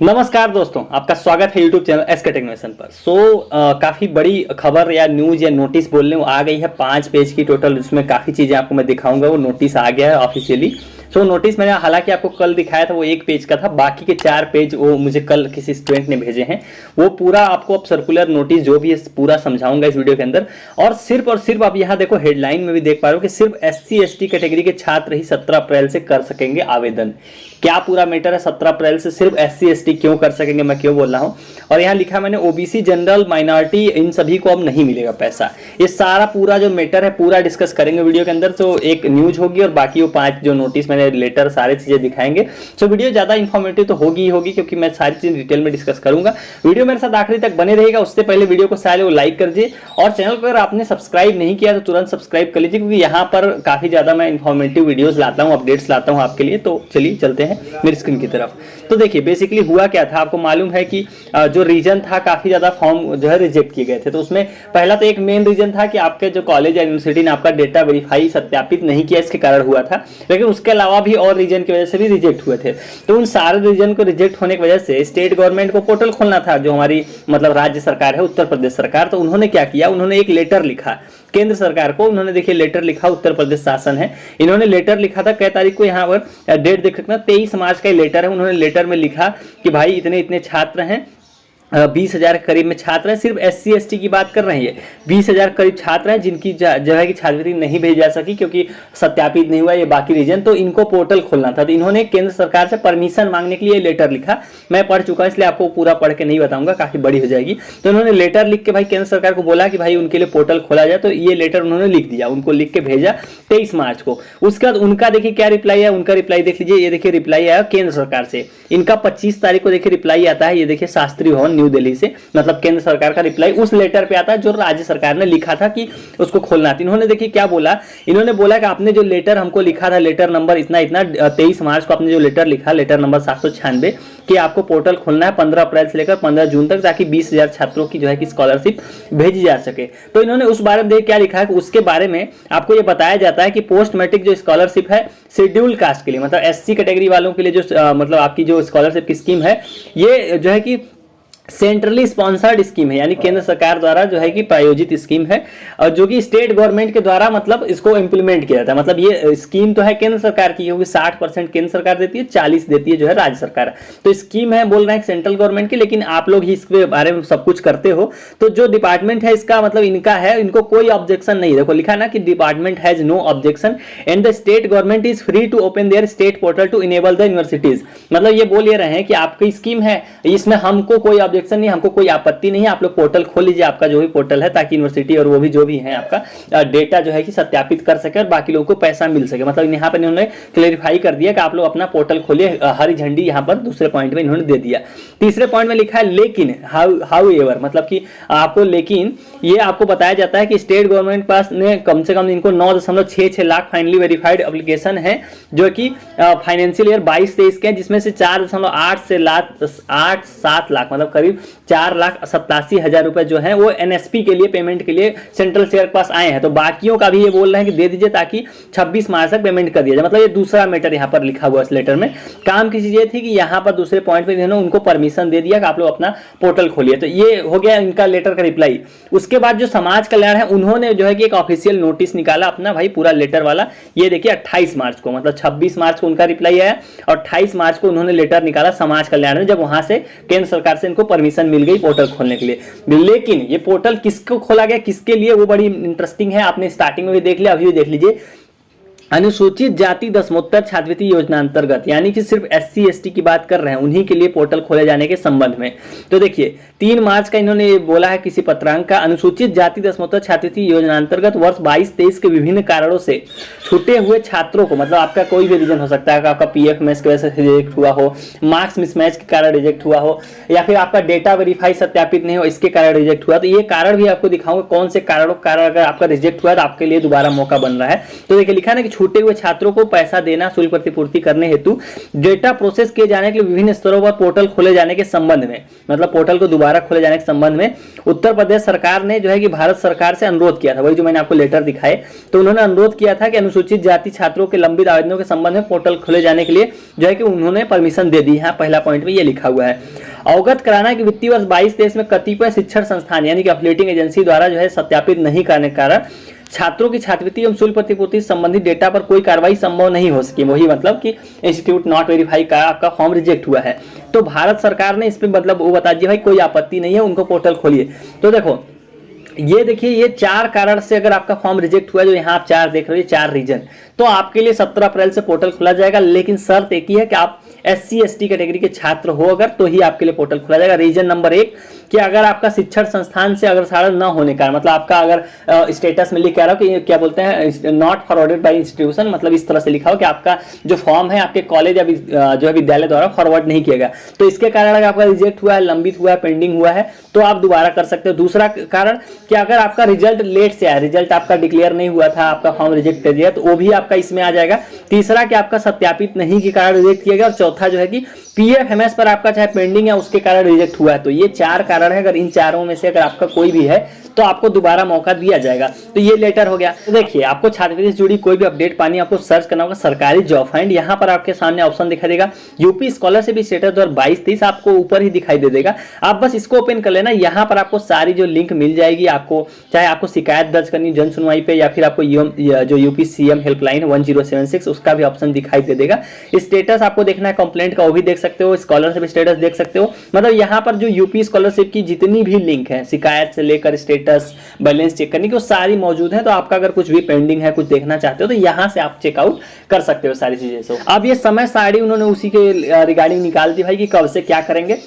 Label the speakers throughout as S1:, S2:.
S1: नमस्कार दोस्तों, आपका स्वागत है यूट्यूब चैनल एसके टेक्नोमेशन पर। काफ़ी बड़ी खबर या न्यूज़ या नोटिस बोलने वो आ गई है 5 पेज की टोटल। उसमें काफ़ी चीज़ें आपको मैं दिखाऊंगा। वो नोटिस आ गया है ऑफिशियली। नोटिस मैंने हालांकि आपको कल दिखाया था, वो 1 पेज का था। बाकी के 4 पेज वो मुझे कल किसी स्टूडेंट ने भेजे हैं। वो पूरा आपको अब सर्कुलर नोटिस जो भी है पूरा समझाऊंगा इस वीडियो के अंदर। और सिर्फ आप यहाँ देखो, हेडलाइन में भी देख पा रहे हो कि सिर्फ SC/ST कैटेगरी के छात्र ही 17 अप्रैल से कर सकेंगे आवेदन। क्या पूरा मैटर है? 17 अप्रैल से सिर्फ SC/ST क्यों कर सकेंगे, मैं क्यों बोल रहा हूँ। और यहाँ लिखा मैंने OBC, जनरल, माइनॉरिटी, इन सभी को अब नहीं मिलेगा पैसा। ये सारा पूरा जो मैटर है पूरा डिस्कस करेंगे वीडियो के अंदर। तो एक न्यूज होगी और बाकी वो 5 जो नोटिस मैंने लेटर सारी चीजें दिखाएंगे। वीडियो ज्यादा इंफॉर्मेटिव तो होगी ही होगी, क्योंकि मैं सारी चीजें डिटेल में डिस्कस करूंगा। वीडियो मेरे साथ आखिरी तक बने रहेगा। उससे पहले वीडियो को सारे लाइक कर दीजिए और चैनल को अगर आपने सब्सक्राइब नहीं किया तो तुरंत सब्सक्राइब कर लीजिए, क्योंकि यहाँ पर काफी ज्यादा मैं इंफॉर्मेटिव वीडियोस लाता हूँ, अपडेट्स लाता हूँ आपके लिए। तो चलिए चलते हैं मेरी स्क्रीन की तरफ। तो देखिए बेसिकली हुआ क्या था, आपको मालूम है कि जो रीजन था, काफी ज्यादा फॉर्म जो है रिजेक्ट किए गए थे। तो उसमें पहला तो एक मेन रीजन था कि आपके जो कॉलेज या यूनिवर्सिटी ने आपका डेटा वेरीफाई सत्यापित नहीं किया, इसके कारण हुआ था। लेकिन उसके अलावा भी और रीजन की वजह से भी रिजेक्ट हुए थे। तो उन सारे रीजन को रिजेक्ट होने की वजह से स्टेट गवर्नमेंट को पोर्टल खोलना था, जो हमारी मतलब राज्य सरकार है, उत्तर प्रदेश सरकार। तो उन्होंने क्या किया, उन्होंने एक लेटर लिखा केंद्र सरकार को। उन्होंने देखिए लेटर लिखा, उत्तर प्रदेश शासन है, इन्होंने लेटर लिखा था। कै तारीख को, यहाँ पर डेट देख सकते हैं, 23 मार्च का लेटर है। उन्होंने लेटर में लिखा कि भाई इतने इतने छात्र हैं, 20,000 के करीब में छात्र हैं। सिर्फ SC/ST की बात कर रहे हैं। 20,000 करीब छात्र हैं जिनकी जो है कि छात्रवृत्ति नहीं भेजी जा सकी क्योंकि सत्यापित नहीं हुआ, ये बाकी रीजन। तो इनको पोर्टल खोलना था। तो इन्होंने केंद्र सरकार से परमिशन मांगने के लिए लेटर लिखा। मैं पढ़ चुका, इसलिए आपको पूरा पढ़ के नहीं बताऊंगा, काफी बड़ी हो जाएगी। तो उन्होंने लेटर लिख के भाई केंद्र सरकार को बोला कि भाई उनके लिए पोर्टल खोला जाए। तो ये लेटर उन्होंने लिख दिया, उनको लिख के भेजा 23 मार्च को। उसके बाद उनका देखिए क्या रिप्लाई है। उनका रिप्लाई देख लीजिए, ये देखिए रिप्लाई आया केंद्र सरकार से। इनका 25 तारीख को देखिए रिप्लाई आता है। ये देखिए शास्त्री भवन न्यू दिल्ली से, मतलब केंद्र सरकार का रिप्लाई उस लेटर पे आता है जो राज्य सरकार ने लिखा था कि उसको खोलना था। इन्होंने देखिए क्या बोला, इन्होंने बोला कि आपने जो लेटर हमको लिखा था, लेटर नंबर इतना इतना 23 मार्च को आपने जो लेटर लिखा, लेटर नंबर 796, कि आपको पोर्टल खोलना है 15 अप्रैल से लेकर 15 जून तक, ताकि 20,000 छात्रों की जो है कि स्कॉलरशिप भेजी जा सके। तो इन्होंने उस बारे में देखिए क्या लिखा है कि उसके बारे में आपको ये बताया जाता है कि पोस्ट मैट्रिक जो स्कॉलरशिप है शेड्यूल कास्ट के लिए, मतलब SC कैटेगरी वालों के लिए जो मतलब आपकी जो स्कॉलरशिप की स्कीम है, ये जो है कि सेंट्रली स्पॉन्सर्ड स्कीम है, यानी केंद्र सरकार द्वारा जो है कि प्रायोजित स्कीम है, और जो कि स्टेट गवर्नमेंट के द्वारा मतलब इसको इंप्लीमेंट किया जाता है। मतलब ये स्कीम तो है केंद्र सरकार की, क्योंकि 60% केंद्र सरकार देती है, 40 देती है जो है राज्य सरकार। तो स्कीम है, बोल रहे हैं सेंट्रल गवर्नमेंट की, लेकिन आप लोग ही इसके बारे में सब कुछ करते हो। तो जो डिपार्टमेंट है इसका मतलब इनका है, इनको कोई ऑब्जेक्शन नहीं। देखो लिखा ना कि department has no objection and the state government is free to open their state portal to enable the universities. मतलब ये बोल ये रहे हैं कि आपकी स्कीम है, इसमें हमको कोई ऑब्जेक्शन नहीं, हमको कोई आपत्ति नहीं है। आप लोग पोर्टल खोल लीजिए, आपका जो भी पोर्टल है, ताकि यूनिवर्सिटी और वो भी जो भी है आपका डेटा जो है कि सत्यापित कर सके और बाकी लोगों को पैसा मिल सके। मतलब यहाँ पर इन्होंने क्लेरिफाई कर दिया कि आप लोग अपना पोर्टल खोलिए, हरी झंडी यहाँ पर दूसरे पॉइंट में इन्होंने दे दिया। तीसरे पॉइंट में लिखा है लेकिन, हाउ एवर, मतलब कि आपको लेकिन ये आपको बताया जाता है कि स्टेट गवर्नमेंट पास ने कम से कम इनको 9.66 लाख फाइनली वेरीफाइड एप्लीकेशन है, जो कि फाइनेंशियल ईयर 22-23 के, जिसमें से 4.8 से 7 लाख मतलब करीब 4,87,000 रुपए जो है वो NSP के लिए पेमेंट के लिए सेंट्रल शेयर के पास आए हैं। तो बाकियों का भी ये बोल रहे हैं कि दे दीजिए, ताकि 26 मार्च तक पेमेंट कर दिया जाए। मतलब ये दूसरा मैटर यहाँ पर लिखा हुआ इस लेटर में। काम की चीज ये थी कि यहाँ पर दूसरे पॉइंट पे इन्होंने उनको परमिशन दे दिया कि आप लोग अपना पोर्टल खोलिए। तो ये हो गया इनका लेटर का रिप्लाई। उसके बाद जो समाज कल्याण है, उन्होंने जो है कि एक ऑफिशियल नोटिस निकाला अपना, भाई पूरा लेटर वाला। ये देखिए 28 मार्च को, मतलब 26 मार्च को उनका रिप्लाई आया और 28 मार्च को उन्होंने लेटर निकाला समाज कल्याण में, जब वहां से केंद्र सरकार से इनको परमिशन मिल गई पोर्टल खोलने के लिए। लेकिन ये पोर्टल किसको खोला गया, किसके लिए, वो बड़ी इंटरेस्टिंग है। आपने स्टार्टिंग में भी देख लिया, अभी भी देख लीजिए। अनुसूचित जाति दसमोत्तर छात्रवृत्ति योजना अंतर्गत, यानी कि सिर्फ SC/ST की बात कर रहे हैं, उन्हीं के लिए पोर्टल खोले जाने के संबंध में। तो देखिए 3 मार्च का इन्होंने बोला है किसी पत्रांक का, अनुसूचित जाति दसमोत्तर छात्रवृत्ति योजना अंतर्गत वर्ष 22-23 के विभिन्न कारणों से छूटे हुए छात्रों को, मतलब आपका कोई भी रीजन हो सकता है, आपका PF मैच की वजह से रिजेक्ट हुआ हो, मार्क्स मिसमैच के कारण रिजेक्ट हुआ हो, या फिर आपका डेटा वेरीफाई सत्यापित नहीं हो इसके कारण रिजेक्ट हुआ। तो ये कारण भी आपको दिखाऊंगा कौन से कारणों के कारण अगर आपका रिजेक्ट हुआ तो आपके लिए दोबारा मौका बन रहा है। तो देखिए लिखा है ना कि छूटे हुए छात्रों को पैसा देना, शुल्क प्रतिपूर्ति करने हेतु डेटा प्रोसेस किए जाने के लिए विभिन्न स्तरों पर पोर्टल खोले जाने के संबंध में, मतलब पोर्टल को दोबारा खोले जाने के संबंध में उत्तर प्रदेश सरकार ने जो है कि भारत सरकार से अनुरोध किया था। वही जो मैंने आपको लेटर दिखाए, तो उन्होंने अनुरोध किया था कि अनुसूचित जाति छात्रों के लंबित आवेदनों के संबंध में पोर्टल खोले जाने के लिए जो है कि उन्होंने परमिशन दे दी है। पहला पॉइंट में ये लिखा हुआ है। अवगत कराना है कि वित्तीय वर्ष 22-23 में कतिपय शिक्षण संस्थान यानी कि अफिलिएटिंग एजेंसी द्वारा जो है सत्यापित नहीं करने के कारण छात्रों की छात्रवृत्ति एवं शुल्क प्रतिपूर्ति संबंधित डेटा पर कोई कार्रवाई संभव नहीं हो सकी। वही मतलब कि इंस्टीट्यूट नॉट वेरीफाई का आपका फॉर्म रिजेक्ट हुआ है। तो भारत सरकार ने इस पे मतलब वो बता दिया भाई कोई आपत्ति नहीं है, उनको पोर्टल खोलिए। तो देखो ये देखिए, ये 4 कारण से अगर आपका फॉर्म रिजेक्ट हुआ है, जो यहाँ आप 4 देख रहे हो, 4 रीजन, तो आपके लिए 17 अप्रैल से पोर्टल खुला जाएगा। लेकिन शर्त एक ही है कि आप SC ST कैटेगरी के छात्र हो अगर, तो ही आपके लिए पोर्टल खुला जाएगा। रीजन नंबर 1 कि अगर आपका शिक्षण संस्थान से अग्रसारण न होने का मतलब आपका अगर स्टेटस में लिख के आ रहा हो कि क्या बोलते हैं नॉट फॉरवर्डेड बाय इंस्टीट्यूशन, मतलब इस तरह से लिखा हो कि आपका जो फॉर्म है आपके कॉलेज या जो है विद्यालय द्वारा फॉरवर्ड नहीं किया गया, तो इसके कारण अगर आपका रिजेक्ट हुआ है, लंबित हुआ है, पेंडिंग हुआ है, तो आप दोबारा कर सकते हो। दूसरा कारण कि अगर आपका रिजल्ट लेट से आया, रिजल्ट आपका डिक्लेयर नहीं हुआ था, आपका फॉर्म रिजेक्ट कर दिया, तो वो भी आपका इसमें आ जाएगा। तीसरा कि आपका सत्यापित नहीं के कारण रिजेक्ट किया गया, और चौथा जो है कि PFMS पर आपका चाहे पेंडिंग है उसके कारण रिजेक्ट हुआ है। तो ये 4 कारण है, अगर इन चारों में से अगर आपका कोई भी है तो आपको दोबारा मौका दिया जाएगा। तो ये लेटर हो गया। तो देखिए, आपको छात्रवृत्ति से जुड़ी कोई भी अपडेट पानी, आपको सर्च करना होगा सरकारी जॉब फाइंड। यहाँ पर आपके सामने ऑप्शन दिखाई देगा यूपी स्कॉलरशिप स्टेटस 2022-23, आपको ऊपर ही दिखाई दे देगा। आप बस इसको ओपन कर लेना। यहाँ पर आपको सारी जो लिंक मिल जाएगी, आपको चाहे आपको शिकायत दर्ज करनी जन सुनवाई पे, या फिर आपको जो यूपी CM हेल्पलाइन 1076 उसका भी ऑप्शन दिखाई दे देगा। स्टेटस आपको देखना है कंप्लेंट का, वो भी देख सकते हो, स्कॉलरशिप स्टेटस देख सकते हो। मतलब यहाँ पर जो यूपी स्कॉलरशिप की जितनी भी लिंक है, शिकायत से लेकर स्टेटस, बैलेंस चेक करने की, वो सारी मौजूद है। तो आपका अगर कुछ भी पेंडिंग है, कुछ देखना चाहते हो, तो यहाँ से आप चेकआउट कर सकते हो सारी चीजें। से अब ये समय सारणी उन्होंने उसी के रिगार्डिंग निकाल दी भाई कि कब से क्या करेंगे।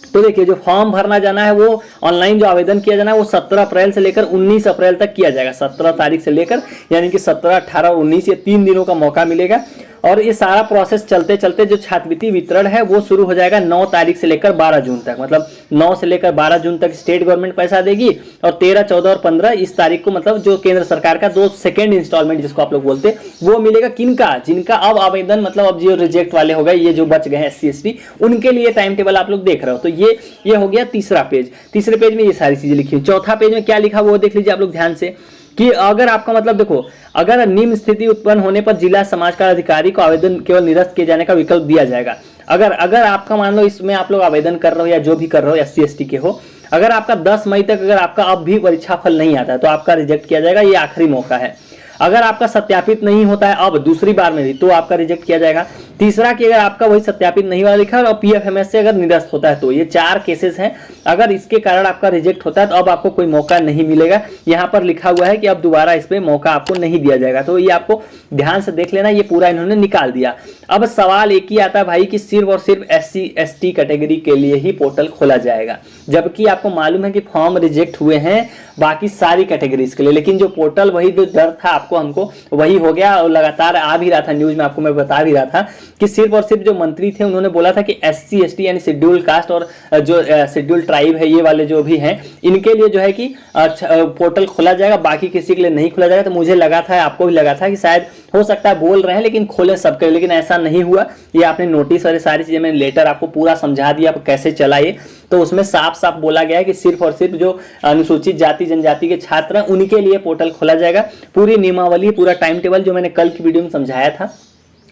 S1: तो देखिए, जो फॉर्म भरना जाना है, वो ऑनलाइन जो आवेदन किया जाना है, वो 17 अप्रैल से लेकर 19 अप्रैल तक किया जाएगा। 17 तारीख से लेकर यानी कि 17, 18 और 19 ये 3 दिनों का मौका मिलेगा। और ये सारा प्रोसेस चलते चलते जो छात्रवृत्ति वितरण है वो शुरू हो जाएगा 9 तारीख से लेकर 12 जून तक। मतलब 9 से लेकर 12 जून तक स्टेट गवर्नमेंट पैसा देगी, और 13, 14 और 15 इस तारीख को मतलब जो केंद्र सरकार का 2 सेकेंड इंस्टॉलमेंट जिसको आप लोग बोलते हैं, वो मिलेगा। किनका? जिनका अब आवेदन मतलब अब जो रिजेक्ट वाले हो गए, ये जो बच गए हैं SC ST, उनके लिए टाइम टेबल आप लोग देख रहे हो। तो ये हो गया तीसरा पेज। तीसरे पेज में ये सारी चीजें लिखी हुई। चौथा पेज में क्या लिखा वो देख लीजिए आप लोग ध्यान से, कि अगर आपका मतलब देखो, अगर निम्न स्थिति उत्पन्न होने पर जिला समाजकार अधिकारी को आवेदन केवल निरस्त किए जाने का विकल्प दिया जाएगा। अगर आपका मान लो इसमें आप लोग आवेदन कर रहे हो या जो भी कर रहे हो SC ST के हो, अगर आपका 10 मई तक अगर आपका अब भी परीक्षा फल नहीं आता है तो आपका रिजेक्ट किया जाएगा। ये आखिरी मौका है। अगर आपका सत्यापित नहीं होता है अब दूसरी बार में भी, तो आपका रिजेक्ट किया जाएगा। तीसरा कि अगर आपका वही सत्यापित नहीं वाला लिखा है और PFMS से अगर निरस्त होता है, तो ये 4 केसेस हैं। अगर इसके कारण आपका रिजेक्ट होता है तो अब आपको कोई मौका नहीं मिलेगा। यहाँ पर लिखा हुआ है कि अब दोबारा इस पे मौका आपको नहीं दिया जाएगा। तो ये आपको ध्यान से देख लेना, ये पूरा इन्होंने निकाल दिया। अब सवाल एक ही आता है भाई कि सिर्फ और सिर्फ SC ST कैटेगरी के लिए ही पोर्टल खोला जाएगा, जबकि आपको मालूम है कि फॉर्म रिजेक्ट हुए हैं बाकी सारी कैटेगरीज के लिए। लेकिन जो पोर्टल, वही जो डर था हमको वही हो गया, और लगातार आ भी रहा था न्यूज में, आपको मैं बता भी रहा था कि सिर्फ और सिर्फ जो मंत्री थे उन्होंने बोला था कि SC ST यानी शेड्यूल कास्ट और जो शेड्यूल ट्राइब है, ये वाले जो भी हैं, इनके लिए जो है कि पोर्टल खोला जाएगा, बाकी किसी के लिए नहीं खोला जाएगा। तो मुझे लगा था, आपको भी लगा था कि शायद हो सकता है बोल रहे हैं लेकिन खोले सबके, लेकिन ऐसा नहीं हुआ। ये आपने नोटिस और सारी चीजें, मैंने लेटर आपको पूरा समझा दिया कैसे चलाइए। तो उसमें साफ साफ बोला गया है कि सिर्फ और सिर्फ जो अनुसूचित जाति जनजाति के छात्र हैं उनके लिए पोर्टल खोला जाएगा। पूरी नियमावली, पूरा टाइम टेबल जो मैंने कल की वीडियो में समझाया था,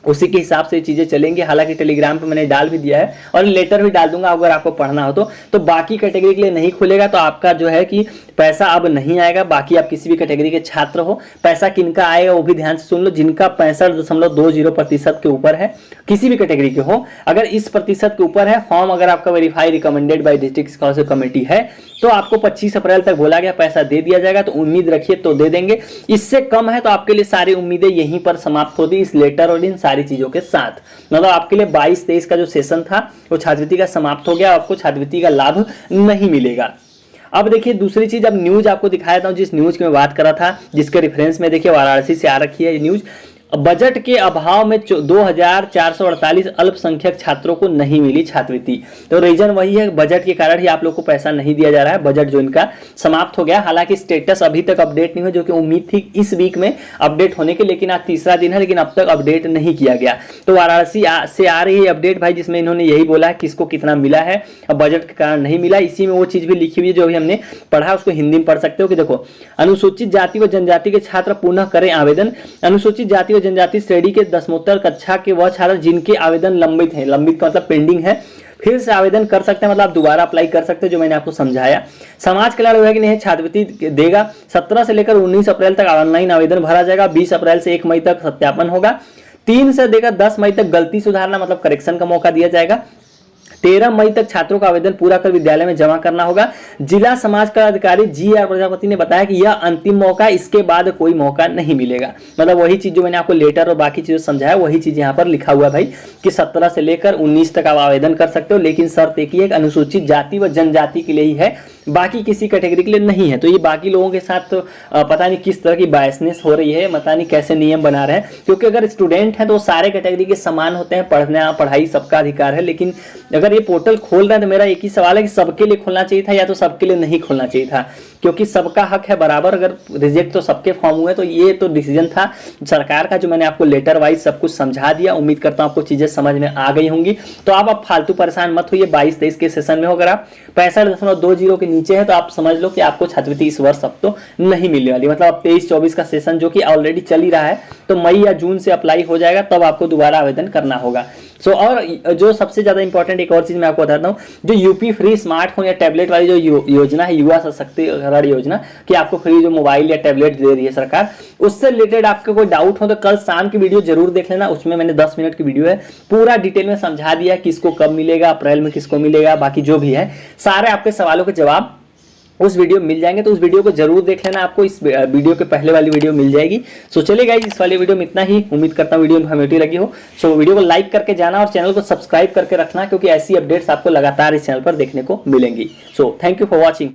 S1: उसी के हिसाब से चीजें चलेंगी। हालांकि टेलीग्राम पे मैंने डाल भी दिया है और लेटर भी डाल दूंगा अगर आपको पढ़ना हो तो बाकी कैटेगरी के लिए नहीं खुलेगा। तो आपका जो है कि पैसा अब नहीं आएगा। बाकी आप किसी भी कैटेगरी के छात्र हो, पैसा किनका आएगा वो भी ध्यान से सुन लो। जिनका 65.20% के ऊपर है, किसी भी कैटेगरी के हो, अगर इस प्रतिशत के ऊपर है, फॉर्म अगर आपका verify recommended by district scholarship committee है, तो आपको 25 अप्रैल तक बोला गया पैसा दे दिया जाएगा। तो उम्मीद रखिए तो दे देंगे। इससे कम है तो आपके लिए सारी उम्मीदें यहीं पर समाप्त होती इस लेटर और इन सारी चीजों के साथ। मतलब आपके लिए 22-23 का जो सेशन था वो छात्रवृत्ति का समाप्त हो गया। आपको छात्रवृत्ति का लाभ नहीं मिलेगा। अब देखिए दूसरी चीज, अब न्यूज आपको दिखाया था, जिस न्यूज की मैं बात कर रहा था, जिसके रेफरेंस में देखिए वाराणसी से आ रखी है ये न्यूज। बजट के अभाव में 2448 अल्पसंख्यक छात्रों को नहीं मिली छात्रवृत्ति। तो रीजन वही है, बजट के कारण ही आप लोग को पैसा नहीं दिया जा रहा है। बजट जो इनका समाप्त हो गया। हालांकि स्टेटस अभी तक अपडेट नहीं हुआ, जो कि उम्मीद थी इस वीक में अपडेट होने की, लेकिन आज तीसरा दिन है लेकिन अब तक अपडेट नहीं किया गया। तो वाराणसी से आ रही है अपडेट भाई, जिसमें इन्होंने यही बोला है किसको कितना मिला है, अब बजट के कारण नहीं मिला। इसी में वो चीज भी लिखी हुई है जो अभी हमने पढ़ा, उसको हिंदी में पढ़ सकते हो कि देखो, अनुसूचित जाति व जनजाति के छात्र पुनः करें आवेदन। अनुसूचित जाति जनजाति श्रेणी के 10वीं कक्षा के वह छात्र जिनके आवेदन लंबित हैं, लंबित का मतलब पेंडिंग है, फिर से आवेदन कर सकते हैं, मतलब आप दोबारा अप्लाई कर सकते हैं, जो मैंने आपको समझाया। समाज कल्याण विभाग ने छात्रवृत्ति देगा। 17 से लेकर 19 अप्रैल तक ऑनलाइन आवेदन भरा जाएगा। 20 अप्रैल से 1 मई तक सत्यापन होगा। 3 से लेकर 10 मई तक गलती सुधारना मतलब करेक्शन का मौका दिया जाएगा। 13 मई तक छात्रों का आवेदन पूरा कर विद्यालय में जमा करना होगा। जिला समाज कल्याण अधिकारी GR प्रजापति ने बताया कि यह अंतिम मौका, इसके बाद कोई मौका नहीं मिलेगा। मतलब वही चीज जो मैंने आपको लेटर और बाकी चीजें समझाया, वही चीज यहाँ पर लिखा हुआ है भाई कि 17 से लेकर 19 तक आप आवेदन कर सकते हो, लेकिन शर्त एक ही है, अनुसूचित जाति व जनजाति के लिए ही है, बाकी किसी कैटेगरी के लिए नहीं है। तो ये बाकी लोगों के साथ तो पता नहीं किस तरह की बायसनेस हो रही है, पता नहीं कैसे नियम बना रहे हैं, क्योंकि अगर स्टूडेंट हैं तो सारे कैटेगरी के समान होते हैं, पढ़ना पढ़ाई सबका अधिकार है। लेकिन अगर ये पोर्टल खोल रहा है तो मेरा एक ही सवाल है कि सबके लिए खोलना चाहिए था या तो सबके लिए नहीं खोलना चाहिए था, क्योंकि सबका हक है बराबर। अगर रिजेक्ट तो सबके फॉर्म हुए, तो ये तो डिसीजन था सरकार का, जो मैंने आपको लेटर वाइज सब कुछ समझा दिया। उम्मीद करता हूं आपको चीजें समझ में आ गई होंगी। तो आप अब फालतू परेशान मत होइए। 22-23 के सेशन में हो, अगर आप 65.20 के नीचे है तो आप समझ लो कि आपको छात्रवृत्ति इस वर्ष अब तो नहीं मिलने वाली। मतलब अब 23-24 का सेशन जो कि ऑलरेडी चल ही रहा है, तो मई या जून से अप्लाई हो जाएगा, तब आपको दोबारा आवेदन करना होगा। और जो सबसे ज्यादा इंपॉर्टेंट एक और चीज मैं आपको बताता हूँ, जो यूपी फ्री स्मार्टफोन या टैबलेट वाली जो योजना है, युवा सशक्तिकरण योजना, कि आपको फ्री जो मोबाइल या टैबलेट दे रही है सरकार, उससे रिलेटेड आपको कोई डाउट हो तो कल शाम की वीडियो जरूर देख लेना। उसमें मैंने 10 मिनट की वीडियो है, पूरा डिटेल में समझा दिया किसको कब मिलेगा, अप्रैल में किसको मिलेगा, बाकी जो भी है सारे आपके सवालों के जवाब उस वीडियो में मिल जाएंगे। तो उस वीडियो को जरूर देख लेना, आपको इस वीडियो के पहले वाली वीडियो मिल जाएगी। सो चलिए गाइस, इस वाली वीडियो में इतना ही। उम्मीद करता हूँ वीडियो इन्फॉर्मेटिव लगी हो। सो वीडियो को लाइक करके जाना और चैनल को सब्सक्राइब करके रखना, क्योंकि ऐसी अपडेट्स आपको लगातार इस चैनल पर देखने को मिलेंगी। So thank you for watching.